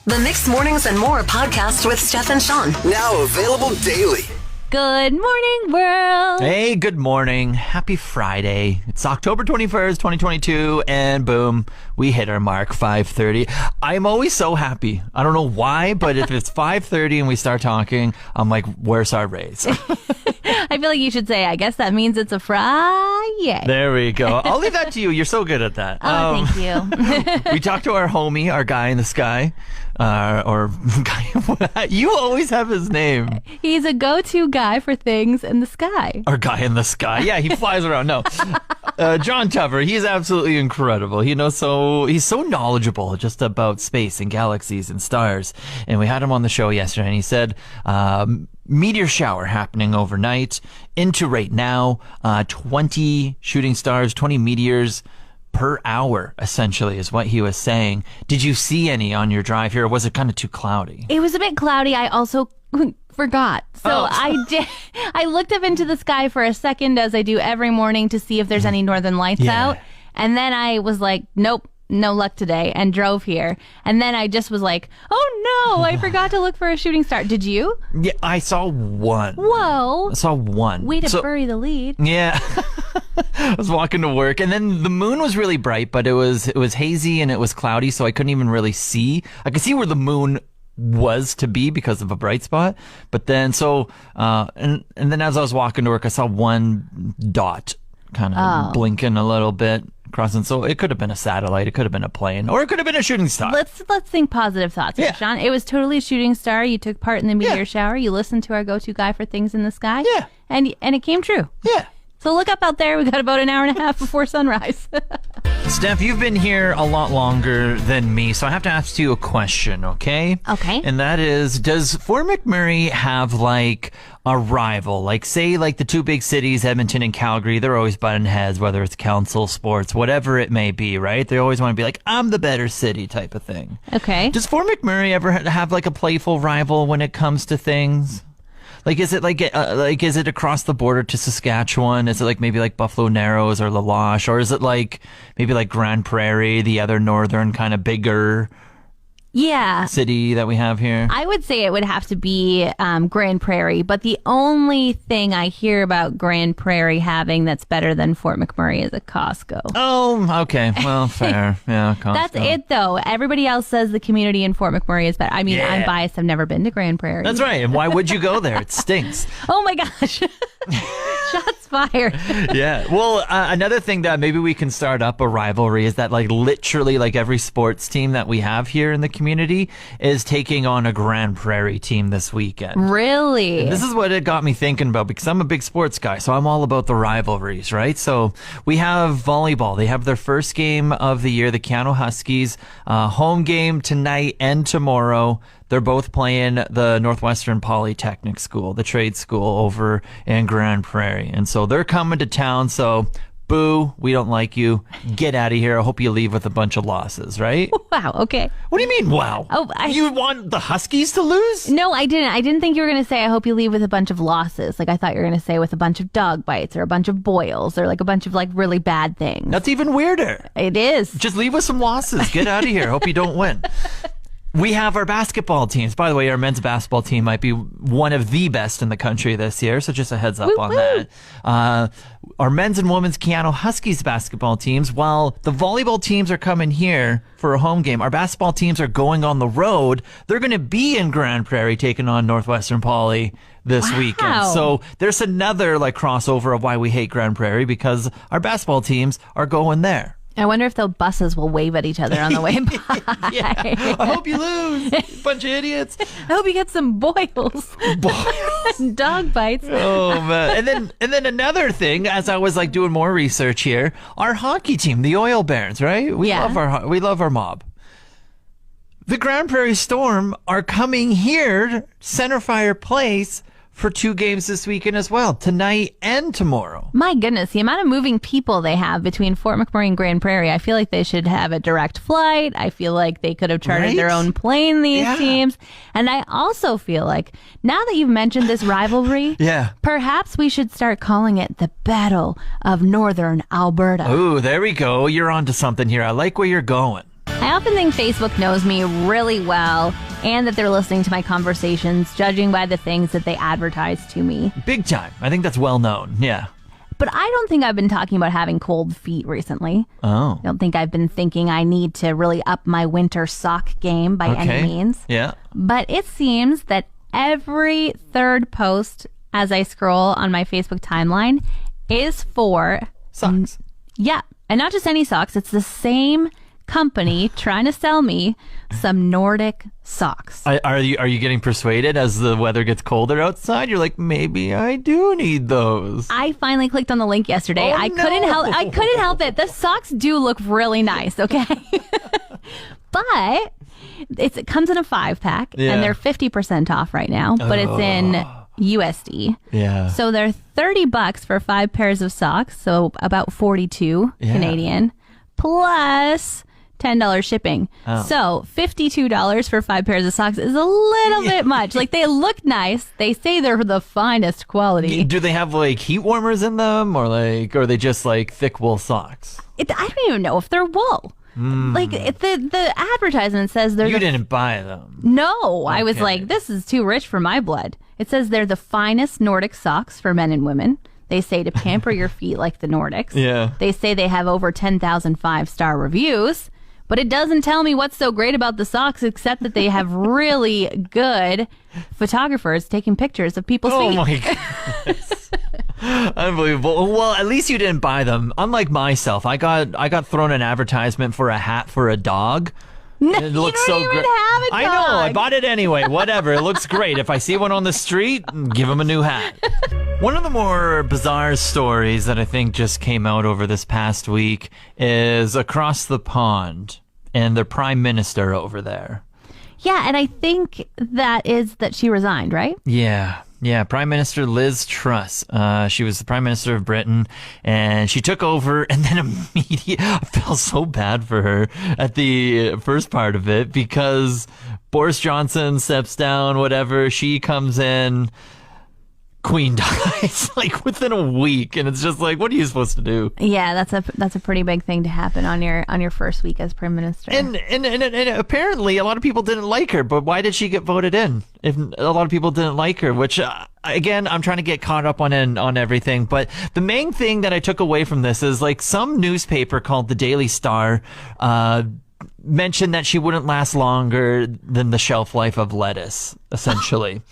The Mixed Mornings and More podcast with Steph and Sean. Now available daily. Good morning, world. Hey, good morning. Happy Friday. It's October 21st, 2022, and boom, we hit our mark, 5:30. I'm always so happy. I don't know why, but if it's 5:30 and we start talking, I'm like, where's our raise? I feel like you should say, I guess that means it's a Friday. There we go. I'll leave that to you. You're so good at that. Oh, thank you. We talked to our homie, our guy in the sky. You always have his name. He's a go-to guy for things in the sky. Our guy in the sky. Yeah, he flies around. No. John Tuver, he's absolutely incredible. He's so knowledgeable just about space and galaxies and stars. And we had him on the show yesterday, and he said, meteor shower happening overnight into right now, 20 shooting stars, 20 meteors per hour, essentially, is what he was saying. Did you see any on your drive here, or was it kind of too cloudy? It was a bit cloudy. I also forgot. So I looked up into the sky for a second, as I do every morning, to see if there's any northern lights out. And then I was like, nope. No luck today, and drove here. And then I just was like, oh no, I forgot to look for a shooting star. Did you? Yeah, I saw one. Whoa. I saw one. Way to bury the lead. Yeah. I was walking to work, and then the moon was really bright, but it was hazy and it was cloudy, so I couldn't even really see. I could see where the moon was to be because of a bright spot. But then, and then as I was walking to work, I saw one dot kind of blinking a little bit. Crossing, so it could have been a satellite, it could have been a plane, or it could have been a shooting star. Let's think positive thoughts here, Sean. It was totally a shooting star. You took part in the meteor shower. You listened to our go-to guy for things in the sky. Yeah. And it came true. Yeah. So look up out there. We got about an hour and a half before sunrise. Steph, you've been here a lot longer than me, so I have to ask you a question, okay? Okay. And that is, does Fort McMurray have like a rival? Like, say, like the two big cities, Edmonton and Calgary, they're always butting heads, whether it's council, sports, whatever it may be, right? They always want to be like, I'm the better city type of thing. Okay. Does Fort McMurray ever have like a playful rival when it comes to things? Like, is it is it across the border to Saskatchewan? Is it like maybe like Buffalo Narrows or La Loche? Or is it like maybe like Grande Prairie, the other northern kind of bigger city that we have here? I would say it would have to be Grande Prairie, but the only thing I hear about Grande Prairie having that's better than Fort McMurray is a Costco. Oh, okay. Well, fair. Yeah, Costco. That's it, though. Everybody else says the community in Fort McMurray is better. I mean, I'm biased. I've never been to Grande Prairie. That's right. And why would you go there? It stinks. Oh, my gosh. Shots fired. Yeah. Well, another thing that maybe we can start up a rivalry is that like literally like every sports team that we have here in the community is taking on a Grande Prairie team this weekend. Really? And this is what it got me thinking about, because I'm a big sports guy, so I'm all about the rivalries, right? So we have volleyball. They have their first game of the year, the Keanu Huskies, home game tonight and tomorrow. They're both playing the Northwestern Polytechnic School, the trade school over in Grande Prairie. And so they're coming to town. So, boo, we don't like you. Get out of here. I hope you leave with a bunch of losses, right? Wow, okay. What do you mean, wow? You want the Huskies to lose? No, I didn't. I didn't think you were going to say, I hope you leave with a bunch of losses. Like, I thought you were going to say with a bunch of dog bites or a bunch of boils or like a bunch of like really bad things. That's even weirder. It is. Just leave with some losses. Get out of here. Hope you don't win. We have our basketball teams. By the way, our men's basketball team might be one of the best in the country this year, so just a heads up on that. Our men's and women's Keanu Huskies basketball teams, while the volleyball teams are coming here for a home game, our basketball teams are going on the road. They're going to be in Grande Prairie taking on Northwestern Poly this weekend. So there's another like crossover of why we hate Grande Prairie, because our basketball teams are going there. I wonder if the buses will wave at each other on the way by. Yeah. I hope you lose, you bunch of idiots. I hope you get some boils. Dog bites. Oh man! And then another thing, as I was like doing more research here, our hockey team, the Oil Barons, right? We love our mob. The Grande Prairie Storm are coming here, Centerfire Place, for 2 games this weekend as well, tonight and tomorrow. My goodness, the amount of moving people they have between Fort McMurray and Grande Prairie, I feel like they should have a direct flight. I feel like they could have chartered their own plane, these teams. And I also feel like, now that you've mentioned this rivalry, perhaps we should start calling it the Battle of Northern Alberta. Ooh, there we go. You're onto something here. I like where you're going. I often think Facebook knows me really well and that they're listening to my conversations, judging by the things that they advertise to me. Big time. I think that's well known. Yeah. But I don't think I've been talking about having cold feet recently. Oh. I don't think I've been thinking I need to really up my winter sock game by any means. Yeah. But it seems that every third post as I scroll on my Facebook timeline is for socks. Yeah. And not just any socks. It's the same company trying to sell me some Nordic socks. Are you getting persuaded as the weather gets colder outside? You're like, maybe I do need those. I finally clicked on the link yesterday. I couldn't help it. The socks do look really nice, okay? But it comes in a 5-pack and they're 50% off right now, but it's in USD. Yeah. So they're $30 for 5 pairs of socks, so about 42 Canadian, plus $10 shipping. Oh. So $52 for 5 pairs of socks is a little bit much. Like, they look nice. They say they're the finest quality. Do they have like heat warmers in them, or are they just like thick wool socks? I don't even know if they're wool. Like, the advertisement says they're... You didn't buy them. No, I was like, this is too rich for my blood. It says they're the finest Nordic socks for men and women. They say to pamper your feet like the Nordics. Yeah. They say they have over 10,000 5-star reviews. But it doesn't tell me what's so great about the socks, except that they have really good photographers taking pictures of people's feet. Oh my goodness. Unbelievable. Well, at least you didn't buy them. Unlike myself, I got thrown an advertisement for a hat for a dog. No, it looks you don't so even great. have a dog. I know. I bought it anyway. Whatever. It looks great. If I see one on the street, give him a new hat. One of the more bizarre stories that I think just came out over this past week is across the pond and the prime minister over there. Yeah, and I think that she resigned, right? Yeah. Yeah, Prime Minister Liz Truss. She was the Prime Minister of Britain, and she took over, and then immediately, I felt so bad for her at the first part of it, because Boris Johnson steps down, whatever, she comes in, Queen dies, like within a week, and it's just like, what are you supposed to do? Yeah, that's a pretty big thing to happen on your first week as Prime Minister. And apparently a lot of people didn't like her, but why did she get voted in if a lot of people didn't like her? Which again, I'm trying to get caught up on everything, but the main thing that I took away from this is, like, some newspaper called the Daily Star mentioned that she wouldn't last longer than the shelf life of lettuce, essentially.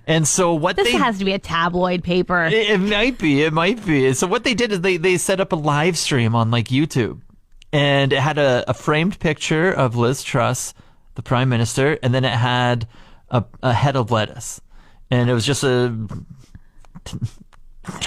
And so this has to be a tabloid paper. It might be. So what they did is they set up a live stream on, like, YouTube, and it had a framed picture of Liz Truss, the Prime Minister, and then it had a head of lettuce, and it was just a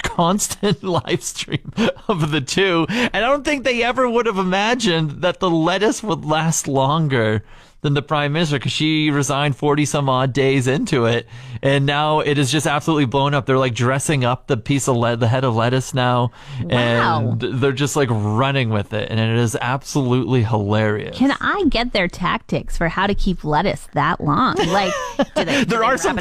constant live stream of the two. And I don't think they ever would have imagined that the lettuce would last longer than the Prime Minister, because she resigned 40 some odd days into it, and now it is just absolutely blown up. They're like dressing up the piece of the head of lettuce now. Wow. And they're just like running with it, and it is absolutely hilarious. Can I get their tactics for how to keep lettuce that long? Like, there are some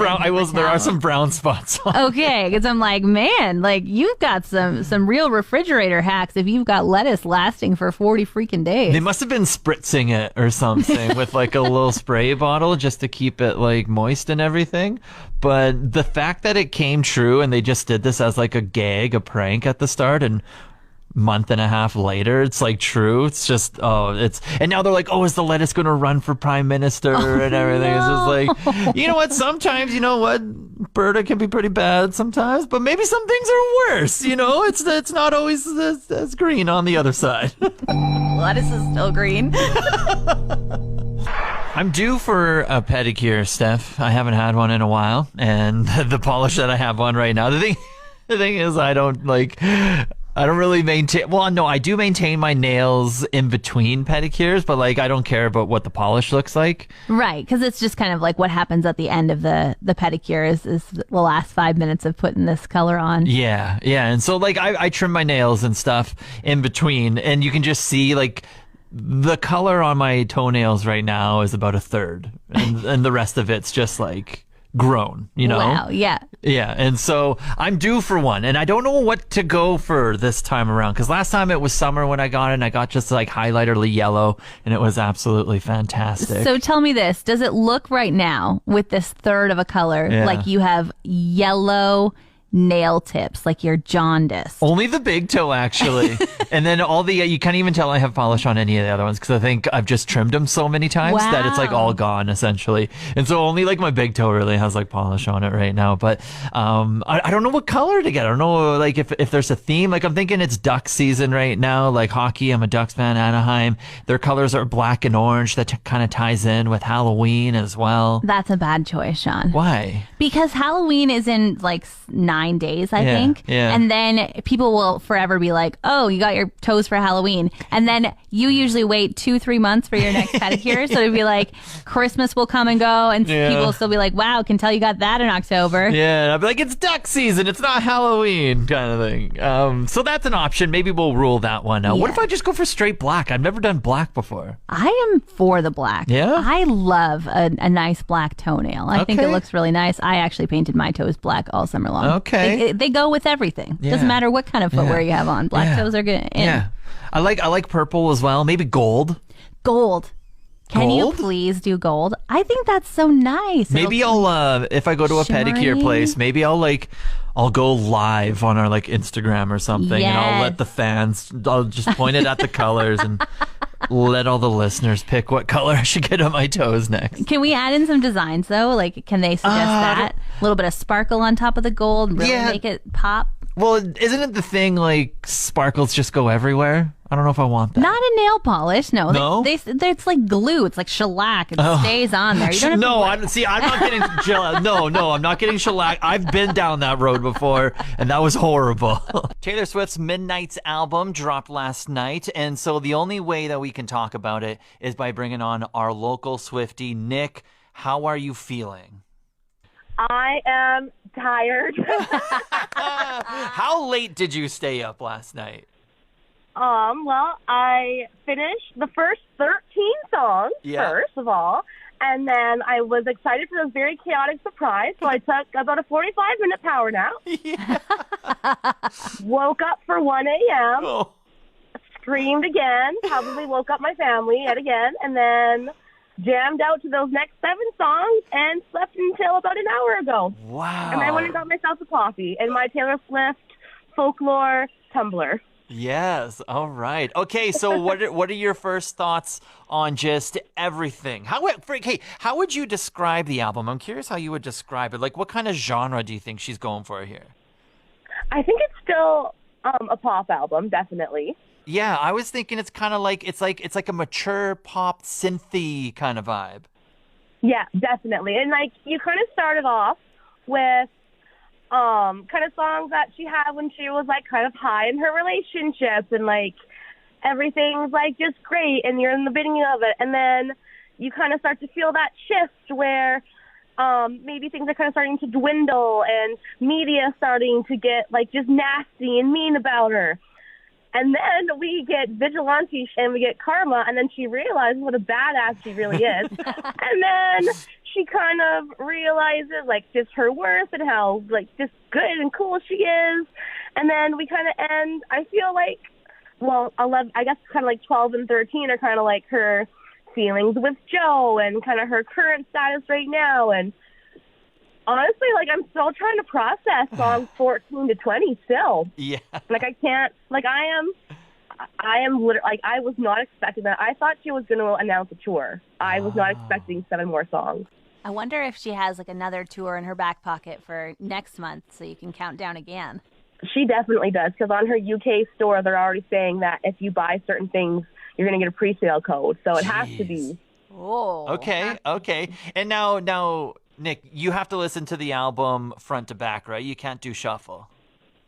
brown spots on okay, because I'm like, man, like, you've got some real refrigerator hacks if you've got lettuce lasting for 40 freaking days. They must have been spritzing it or something with like a little spray bottle just to keep it like moist and everything. But the fact that it came true and they just did this as like a gag, a prank at the start, and month and a half later it's like true, it's just and now they're like, is the lettuce going to run for Prime Minister and everything. No. It's just like, you know what, sometimes, you know what, Berta can be pretty bad sometimes, but maybe some things are worse, you know. It's not always as green on the other side. Lettuce is still green. I'm due for a pedicure, Steph. I haven't had one in a while, and the polish that I have on right now, the thing is, I don't really maintain. Well, no, I do maintain my nails in between pedicures, but like, I don't care about what the polish looks like. Right, because it's just kind of like what happens at the end of the pedicure is the last 5 minutes of putting this color on. Yeah, and so like I trim my nails and stuff in between, and you can just see like the color on my toenails right now is about a third, and the rest of it's just like grown, you know? Wow, yeah. Yeah, and so I'm due for one, and I don't know what to go for this time around, because last time it was summer when I got it, and I got just like highlighterly yellow, and it was absolutely fantastic. So tell me this, does it look right now with this third of a color like you have yellow nail tips, like you're jaundiced? Only the big toe, actually. And then all the, you can't even tell I have polish on any of the other ones, because I think I've just trimmed them so many times that it's like all gone, essentially. And so only like my big toe really has like polish on it right now. But I don't know what color to get. I don't know like if there's a theme. Like I'm thinking it's duck season right now, like hockey. I'm a Ducks fan, Anaheim. Their colors are black and orange. That kind of ties in with Halloween as well. That's a bad choice, Sean. Why? Because Halloween is in like 9 days, I think. Yeah. And then people will forever be like, oh, you got your toes for Halloween. And then you usually wait 2-3 months for your next pedicure. So it'd be like Christmas will come and go, and people will still be like, wow, can tell you got that in October. Yeah, and I'd be like, it's duck season, it's not Halloween kind of thing. So that's an option. Maybe we'll rule that one out. What if I just go for straight black? I've never done black before. I am for the black. Yeah? I love a nice black toenail. I think it looks really nice. I actually painted my toes black all summer long. Okay. They go with everything. Doesn't matter what kind of footwear you have on. Black toes are good. Yeah. I like purple as well. Maybe gold. Gold. Can you Gold? please do gold? I think that's so nice. Maybe I'll if I go to a pedicure shimmery. place, maybe I'll go live on our like Instagram or something, and I'll let the fans. I'll just point it at the colors and let all the listeners pick what color I should get on my toes next. Can we add in some designs though? Like, can they suggest that? A little bit of sparkle on top of the gold, really make it pop. Well, isn't it the thing like sparkles just go everywhere? I don't know if I want that. Not in nail polish, no. No? It's like glue. It's like shellac. It stays on there. You don't have to I'm not getting shellac. No, I'm not getting shellac. I've been down that road before, and that was horrible. Taylor Swift's Midnight's album dropped last night, and so the only way that we can talk about it is by bringing on our local Swiftie, Nick. How are you feeling? I am tired. How late did you stay up last night? Well, I finished the first 13 songs, first of all, and then I was excited for this very chaotic surprise, so I took about a 45-minute power nap. Woke up for 1 a.m., screamed again, probably woke up my family yet again, and then jammed out to those next 7 songs and slept until about an hour ago. Wow. And I went and got myself a coffee in my Taylor Swift folklore tumbler. Yes. All right. Okay. So what are your first thoughts on just everything? How would you describe the album? I'm curious how you would describe it. Like, what kind of genre do you think she's going for here? I think it's still a pop album, definitely. Yeah, I was thinking it's kind of like it's like a mature pop synthy kind of vibe. Yeah, definitely. And like you kind of started off with kind of songs that she had when she was like kind of high in her relationship, and like everything's like just great and you're in the beginning of it, and then you kind of start to feel that shift where maybe things are kind of starting to dwindle and media starting to get like just nasty and mean about her. And then we get Vigilante and we get Karma, and then she realizes what a badass she really is. And then she kind of realizes, like, just her worth and how, like, just good and cool she is. And then we kind of end, I feel like, well, 11, I guess kind of like 12 and 13 are kind of like her feelings with Joe and kind of her current status right now. And honestly, like, I'm still trying to process songs 14 to 20 still. Yeah. Like, I can't, like, I am literally, like, I was not expecting that. I thought she was going to announce a tour. I was not expecting 7 more songs. I wonder if she has like another tour in her back pocket for next month so you can count down again. She definitely does, because on her UK store, they're already saying that if you buy certain things, you're going to get a pre-sale code. So it has to be. Oh. Okay. And now, Nick, you have to listen to the album front to back, right? You can't do shuffle.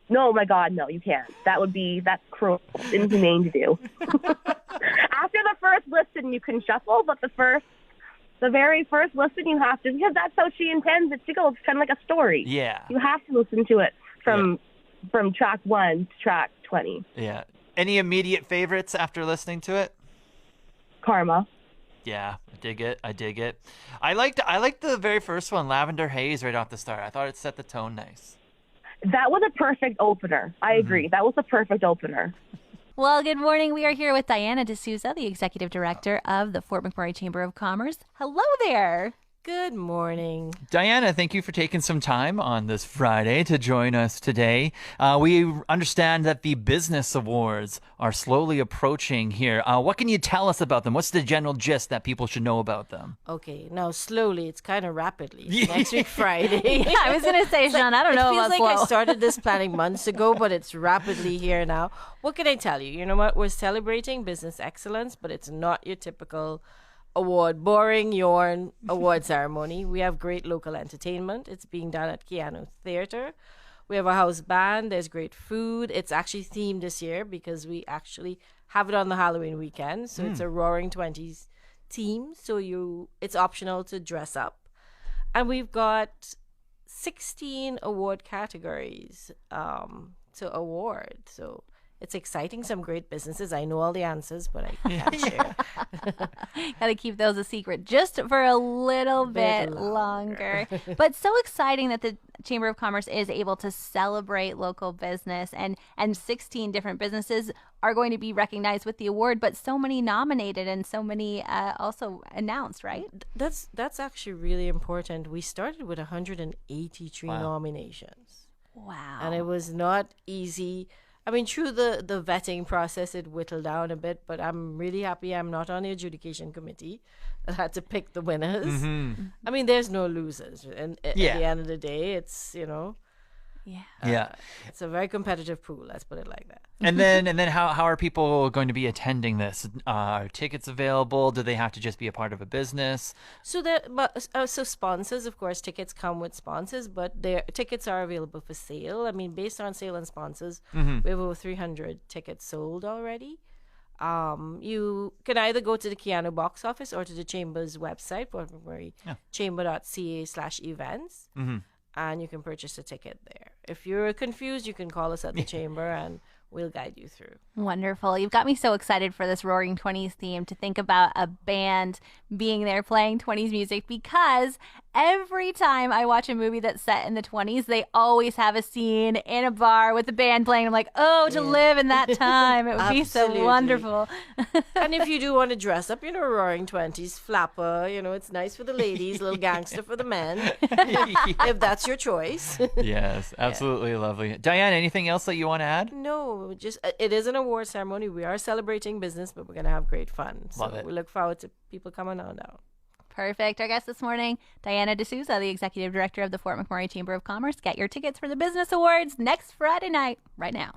No, my God, no, you can't. That's cruel, inhumane to do. After the first listen, you can shuffle, but the very first listen, you have to, because that's how she intends it to go. It's kind of like a story. Yeah. You have to listen to it from track 1 to track 20. Yeah. Any immediate favorites after listening to it? Karma. Yeah, Dig it. I dig it. I liked the very first one, Lavender Haze, right off the start. I thought it set the tone nice. That was a perfect opener. I agree. That was a perfect opener. Well, good morning. We are here with Diana D'Souza, the Executive Director of the Fort McMurray Chamber of Commerce. Hello there. Good morning. Diana, thank you for taking some time on this Friday to join us today. We understand that the business awards are slowly approaching here. What can you tell us about them? What's the general gist that people should know about them? Okay, now slowly, it's kind of rapidly. Next week, Friday. Yeah, I was going to say, Sean, I don't know about It feels like slow. I started this planning months ago, but it's rapidly here now. What can I tell you? You know what? We're celebrating business excellence, but it's not your typical boring yarn award ceremony. We have great local entertainment. It's being done at Keanu Theatre. We have a house band. There's great food. It's actually themed this year because we actually have it on the Halloween weekend. So it's a Roaring 20s theme. So it's optional to dress up. And we've got 16 award categories to award. So it's exciting. Some great businesses. I know all the answers, but I can't share. Got to keep those a secret just for a little bit longer. But so exciting that the Chamber of Commerce is able to celebrate local business, and 16 different businesses are going to be recognized with the award, but so many nominated and so many also announced, right? That's actually really important. We started with 183 nominations. Wow. And it was not easy. I mean, through the vetting process, it whittled down a bit, but I'm really happy I'm not on the adjudication committee. I had to pick the winners. Mm-hmm. I mean, there's no losers. And at the end of the day, it's, it's a very competitive pool. Let's put it like that. And then how are people going to be attending this? Are tickets available? Do they have to just be a part of a business? So so sponsors, of course, tickets come with sponsors, but their tickets are available for sale. I mean, based on sale and sponsors, we have over 300 tickets sold already. You can either go to the Keanu box office or to the Chamber's website, chamber.ca/events. And you can purchase a ticket there. If you're confused, you can call us at the Chamber and we'll guide you through. Wonderful. You've got me so excited for this Roaring 20s theme to think about a band being there playing 20s music, because every time I watch a movie that's set in the 20s, they always have a scene in a bar with the band playing. I'm like, to live in that time. It would be so wonderful. And if you do want to dress up, Roaring 20s, flapper, it's nice for the ladies, little gangster for the men, if that's your choice. Yes, absolutely lovely. Diane, anything else that you want to add? No, just it is an award ceremony. We are celebrating business, but we're going to have great fun. Love so it. We look forward to people coming on down. Perfect. Our guest this morning, Diana D'Souza, the Executive Director of the Fort McMurray Chamber of Commerce. Get your tickets for the Business Awards next Friday night, right now.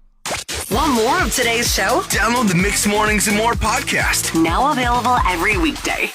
Want more of today's show? Download the Mixed Mornings and More podcast. Now available every weekday.